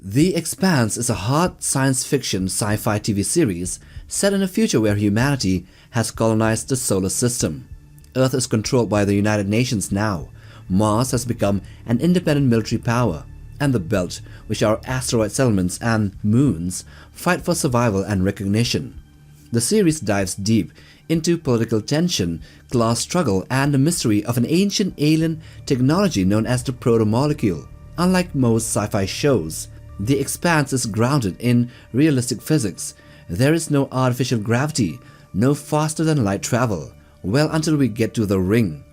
The Expanse is a hot science fiction sci-fi TV series set in a future where humanity has colonized the solar system. Earth is controlled by the United Nations now, Mars has become an independent military power, and the Belt, which are asteroid settlements and moons, fight for survival and recognition. The series dives deep into political tension, class struggle, and the mystery of an ancient alien technology known as the proto-molecule. Unlike most sci-fi shows, The Expanse is grounded in realistic physics. There is no artificial gravity, no faster-than-light travel, well until we get to the ring.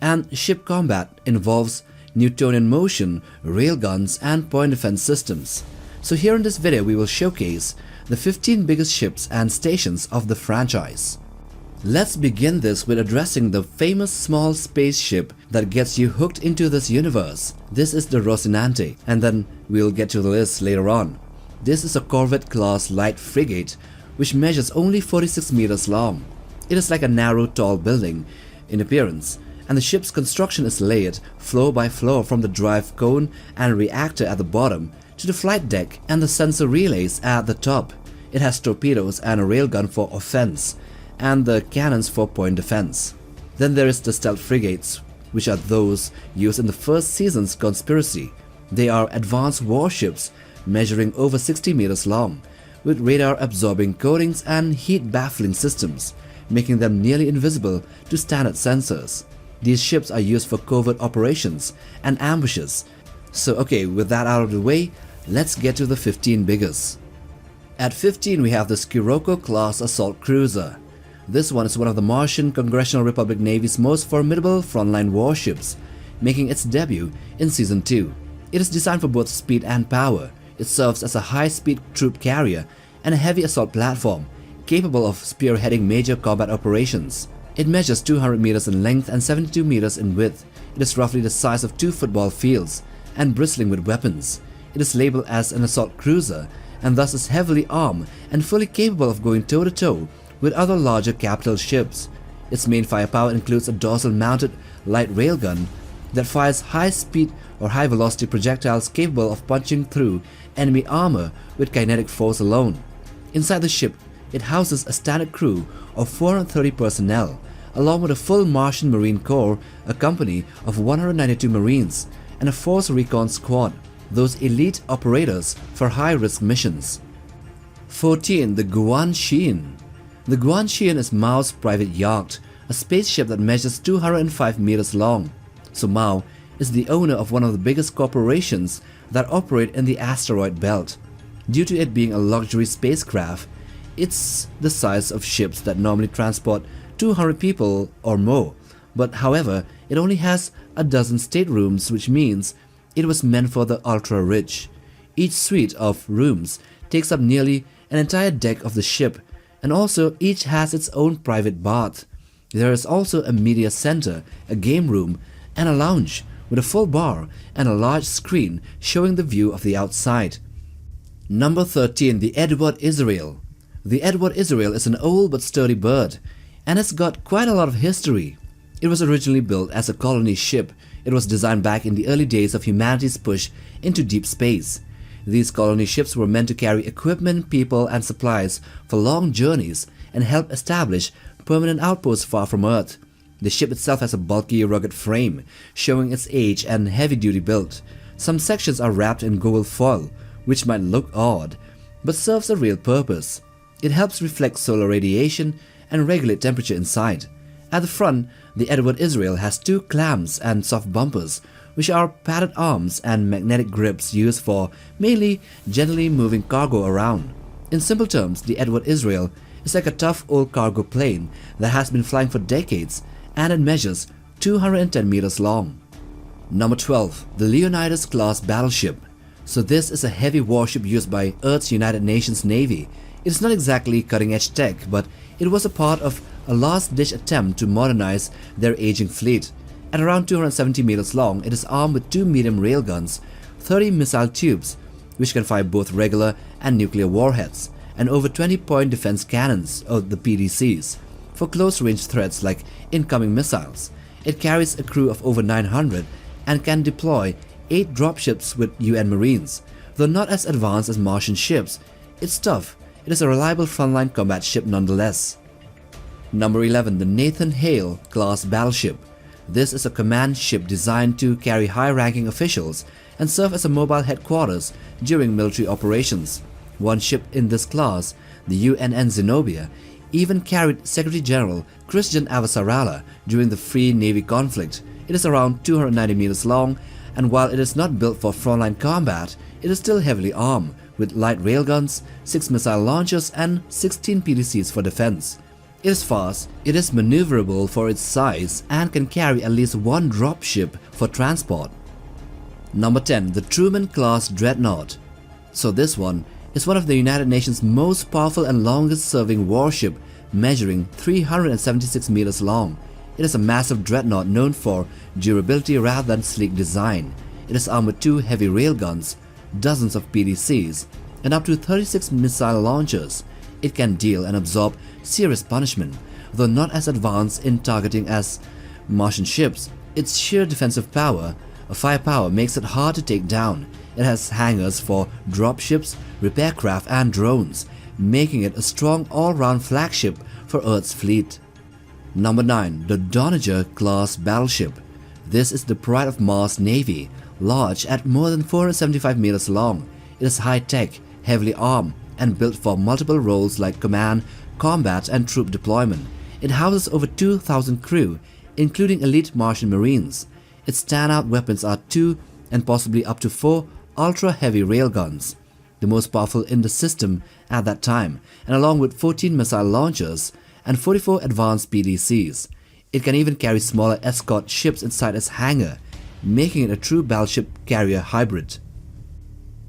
And ship combat involves Newtonian motion, railguns, and point defense systems. So here in this video we will showcase the 15 biggest ships and stations of the franchise. Let's begin this with addressing the famous small spaceship that gets you hooked into this universe. This is the Rocinante, and then we'll get to the list later on. This is a Corvette-class light frigate which measures only 46 meters long. It is like a narrow, tall building in appearance, and the ship's construction is layered floor by floor from the drive cone and reactor at the bottom to the flight deck and the sensor relays at the top. It has torpedoes and a railgun for offense, and the cannons for point defense. Then there is the stealth frigates, which are those used in the first season's Conspiracy. They are advanced warships measuring over 60 meters long, with radar-absorbing coatings and heat-baffling systems, making them nearly invisible to standard sensors. These ships are used for covert operations and ambushes. So okay, with that out of the way, let's get to the 15 biggest. At 15 we have the Scirocco-class assault cruiser. This one is one of the Martian Congressional Republic Navy's most formidable frontline warships, making its debut in Season 2. It is designed for both speed and power. It serves as a high-speed troop carrier and a heavy assault platform, capable of spearheading major combat operations. It measures 200 meters in length and 72 meters in width. It is roughly the size of 2 football fields and bristling with weapons. It is labeled as an assault cruiser and thus is heavily armed and fully capable of going toe-to-toe with other larger capital ships. Its main firepower includes a dorsal-mounted light railgun that fires high-speed or high-velocity projectiles capable of punching through enemy armor with kinetic force alone. Inside the ship, it houses a standard crew of 430 personnel, along with a full Martian Marine Corps, a company of 192 Marines, and a Force Recon Squad, those elite operators for high-risk missions. 14. The Guan Xi. The Guan Xi is Mao's private yacht, a spaceship that measures 205 meters long. So Mao is the owner of one of the biggest corporations that operate in the asteroid belt. Due to it being a luxury spacecraft, it's the size of ships that normally transport 200 people or more, but however, it only has a dozen staterooms, which means it was meant for the ultra-rich. Each suite of rooms takes up nearly an entire deck of the ship, and also each has its own private bath. There is also a media center, a game room, and a lounge with a full bar and a large screen showing the view of the outside. Number 13. The Edward Israel. The Edward Israel is an old but sturdy bird, and it's got quite a lot of history. It was originally built as a colony ship. It was designed back in the early days of humanity's push into deep space. These colony ships were meant to carry equipment, people, and supplies for long journeys and help establish permanent outposts far from Earth. The ship itself has a bulky, rugged frame, showing its age and heavy-duty build. Some sections are wrapped in gold foil, which might look odd, but serves a real purpose. It helps reflect solar radiation and regulate temperature inside. At the front, the Edward Israel has 2 clams and soft bumpers, which are padded arms and magnetic grips used for mainly gently moving cargo around. In simple terms, the Edward Israel is like a tough old cargo plane that has been flying for decades, and it measures 210 meters long. Number 12. The Leonidas-class battleship. So this is a heavy warship used by Earth's United Nations Navy. It's not exactly cutting-edge tech, but it was a part of a last-ditch attempt to modernize their aging fleet. At around 270 meters long, it is armed with 2 medium railguns, 30 missile tubes, which can fire both regular and nuclear warheads, and over 20 point defense cannons, or the PDCs, for close-range threats like incoming missiles. It carries a crew of over 900 and can deploy 8 dropships with UN Marines. The Though not as advanced as Martian ships, it's tough. It is a reliable frontline combat ship nonetheless. Number 11. The Nathan Hale class battleship. This is a command ship designed to carry high-ranking officials and serve as a mobile headquarters during military operations. One ship in this class, the UNN Zenobia, even carried Secretary General Christian Avasarala during the Free Navy conflict. It is around 290 meters long, and while it is not built for frontline combat, it is still heavily armed with light railguns, 6 missile launchers and 16 PDCs for defense. It is fast, it is maneuverable for its size, and can carry at least one dropship for transport. Number 10. The Truman-class Dreadnought. So this one is one of the United Nations' most powerful and longest-serving warship, measuring 376 meters long. It is a massive dreadnought known for durability rather than sleek design. It is armed with 2 heavy railguns, dozens of PDCs, and up to 36 missile launchers. It can deal and absorb serious punishment, though not as advanced in targeting as Martian ships. Its sheer defensive power, firepower, makes it hard to take down. It has hangars for dropships, repair craft and drones, making it a strong all-round flagship for Earth's fleet. Number 9. The Doniger-class battleship. This is the pride of Mars Navy, large at more than 475 meters long. It is high-tech, heavily armed, and built for multiple roles like command, combat, and troop deployment. It houses over 2,000 crew, including elite Martian Marines. Its standout weapons are 2 and possibly up to 4 ultra-heavy railguns, the most powerful in the system at that time, and along with 14 missile launchers and 44 advanced PDCs. It can even carry smaller escort ships inside its hangar, making it a true battleship carrier hybrid.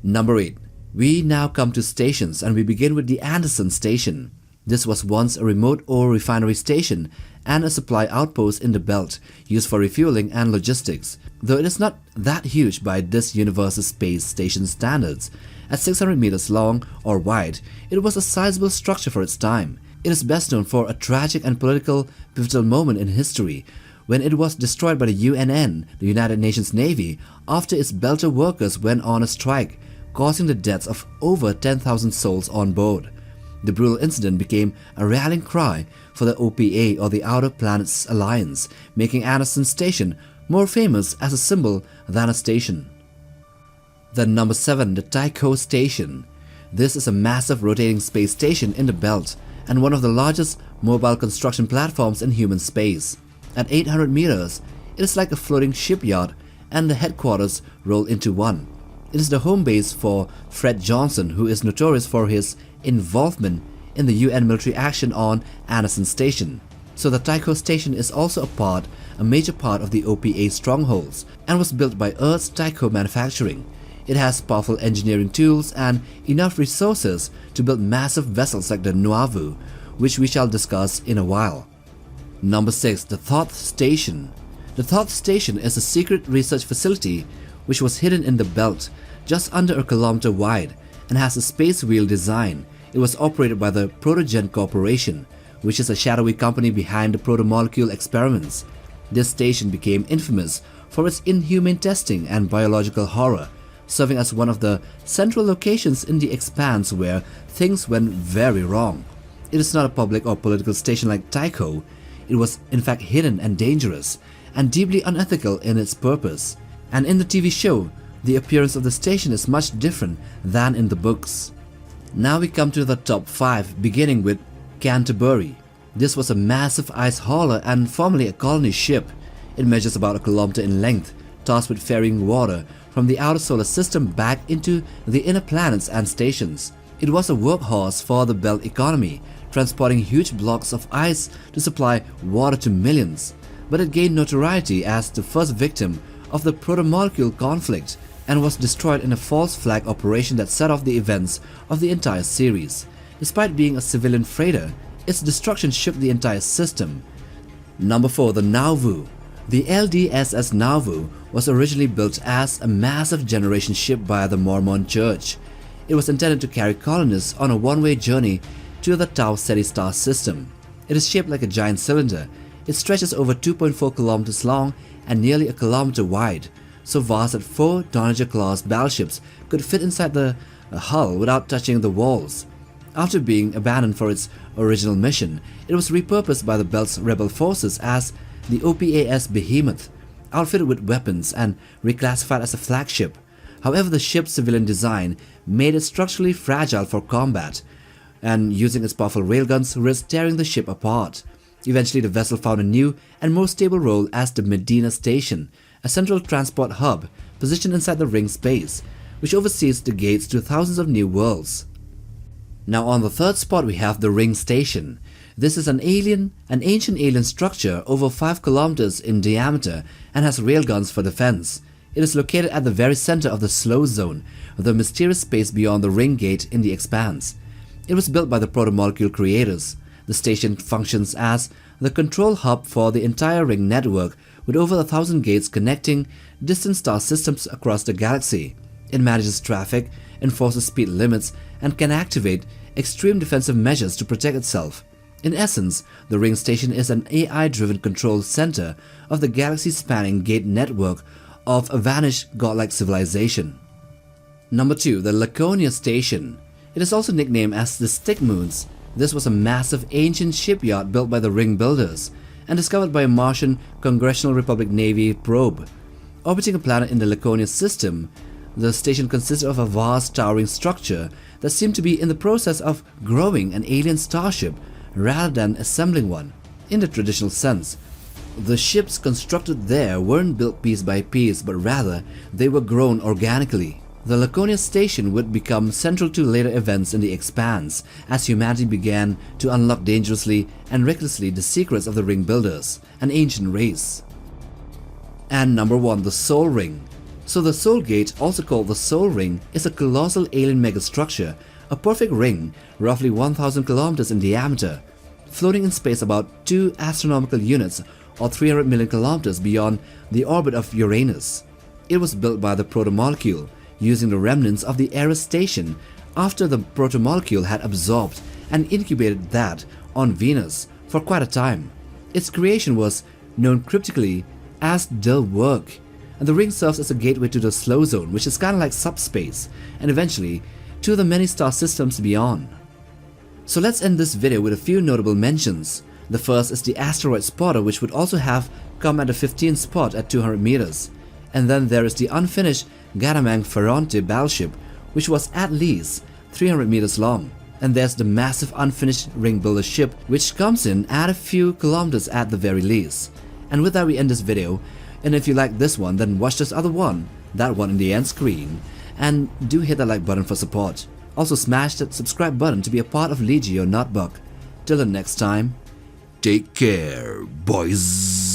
Number 8. We now come to stations, and we begin with the Anderson Station. This was once a remote ore refinery station and a supply outpost in the belt, used for refueling and logistics. Though it is not that huge by this universal space station standards, at 600 meters long or wide, it was a sizable structure for its time. It is best known for a tragic and political pivotal moment in history, when it was destroyed by the UNN, the United Nations Navy, after its belter workers went on a strike, causing the deaths of over 10,000 souls on board. The brutal incident became a rallying cry for the OPA, or the Outer Planets Alliance, making Anderson Station more famous as a symbol than a station. Then number 7. The Tycho Station. This is a massive rotating space station in the belt and one of the largest mobile construction platforms in human space. At 800 meters, it is like a floating shipyard, and the headquarters roll into one. It is the home base for Fred Johnson, who is notorious for his involvement in the UN military action on Anderson Station. So the Tycho Station is also a major part of the OPA strongholds, and was built by Earth's Tycho Manufacturing. It has powerful engineering tools and enough resources to build massive vessels like the Nuavu, which we shall discuss in a while. Number 6. The Thoth Station. The Thoth Station is a secret research facility which was hidden in the belt, just under a kilometer wide, and has a space wheel design. It was operated by the Protogen Corporation, which is a shadowy company behind the protomolecule experiments. This station became infamous for its inhumane testing and biological horror, serving as one of the central locations in the expanse where things went very wrong. It is not a public or political station like Tycho. It was in fact hidden and dangerous, and deeply unethical in its purpose. And in the TV show, the appearance of the station is much different than in the books. Now we come to the top 5, beginning with Canterbury. This was a massive ice hauler and formerly a colony ship. It measures about a kilometer in length, tasked with ferrying water from the outer solar system back into the inner planets and stations. It was a workhorse for the belt economy, transporting huge blocks of ice to supply water to millions. But it gained notoriety as the first victim of the protomolecule conflict, and was destroyed in a false flag operation that set off the events of the entire series. Despite being a civilian freighter, its destruction shook the entire system. Number 4. The Nauvoo. The LDSS Nauvoo was originally built as a massive generation ship by the Mormon Church. It was intended to carry colonists on a one-way journey to the Tau Ceti star system. It is shaped like a giant cylinder. It stretches over 2.4 kilometers long and nearly a kilometer wide, so vast that 4 Doniger-class battleships could fit inside the hull without touching the walls. After being abandoned for its original mission, it was repurposed by the Belt's rebel forces as the OPAS Behemoth, outfitted with weapons and reclassified as a flagship. However, the ship's civilian design made it structurally fragile for combat, and using its powerful railguns risked tearing the ship apart. Eventually, the vessel found a new and more stable role as the Medina Station, a central transport hub positioned inside the ring space, which oversees the gates to thousands of new worlds. Now on the third spot we have the Ring Station. This is an ancient alien structure over 5 kilometers in diameter and has railguns for defense. It is located at the very center of the Slow Zone, the mysterious space beyond the ring gate in the expanse. It was built by the Protomolecule creators. The station functions as the control hub for the entire ring network with over 1,000 gates connecting distant star systems across the galaxy. It manages traffic, enforces speed limits, and can activate extreme defensive measures to protect itself. In essence, the Ring Station is an AI-driven control center of the galaxy-spanning gate network of a vanished godlike civilization. Number 2. The Laconia Station. It is also nicknamed as the Stick Moons. This was a massive ancient shipyard built by the Ring Builders and discovered by a Martian Congressional Republic Navy probe. Orbiting a planet in the Laconia system, the station consisted of a vast towering structure that seemed to be in the process of growing an alien starship rather than assembling one, in the traditional sense. The ships constructed there weren't built piece by piece, but rather they were grown organically. The Laconia Station would become central to later events in the Expanse as humanity began to unlock dangerously and recklessly the secrets of the Ring Builders, an ancient race. And number 1. The Sol Ring. So the Sol Gate, also called the Sol Ring, is a colossal alien megastructure, a perfect ring roughly 1,000 kilometers in diameter, floating in space about 2 astronomical units or 300 million kilometers beyond the orbit of Uranus. It was built by the Protomolecule, using the remnants of the Eris Station after the Protomolecule had absorbed and incubated that on Venus for quite a time. Its creation was known cryptically as Del Work, and the ring serves as a gateway to the Slow Zone, which is kind of like subspace, and eventually to the many star systems beyond. So let's end this video with a few notable mentions. The first is the Asteroid Spotter, which would also have come at a 15th spot at 200 meters. And then there is the unfinished Garamang Ferronte battleship, which was at least 300 meters long. And there's the massive unfinished Ring Builder ship, which comes in at a few kilometers at the very least. And with that we end this video, and if you like this one, then watch this other one, that one in the end screen, and do hit that like button for support. Also smash that subscribe button to be a part of Legio Notebook. Till the next time, take care, boys.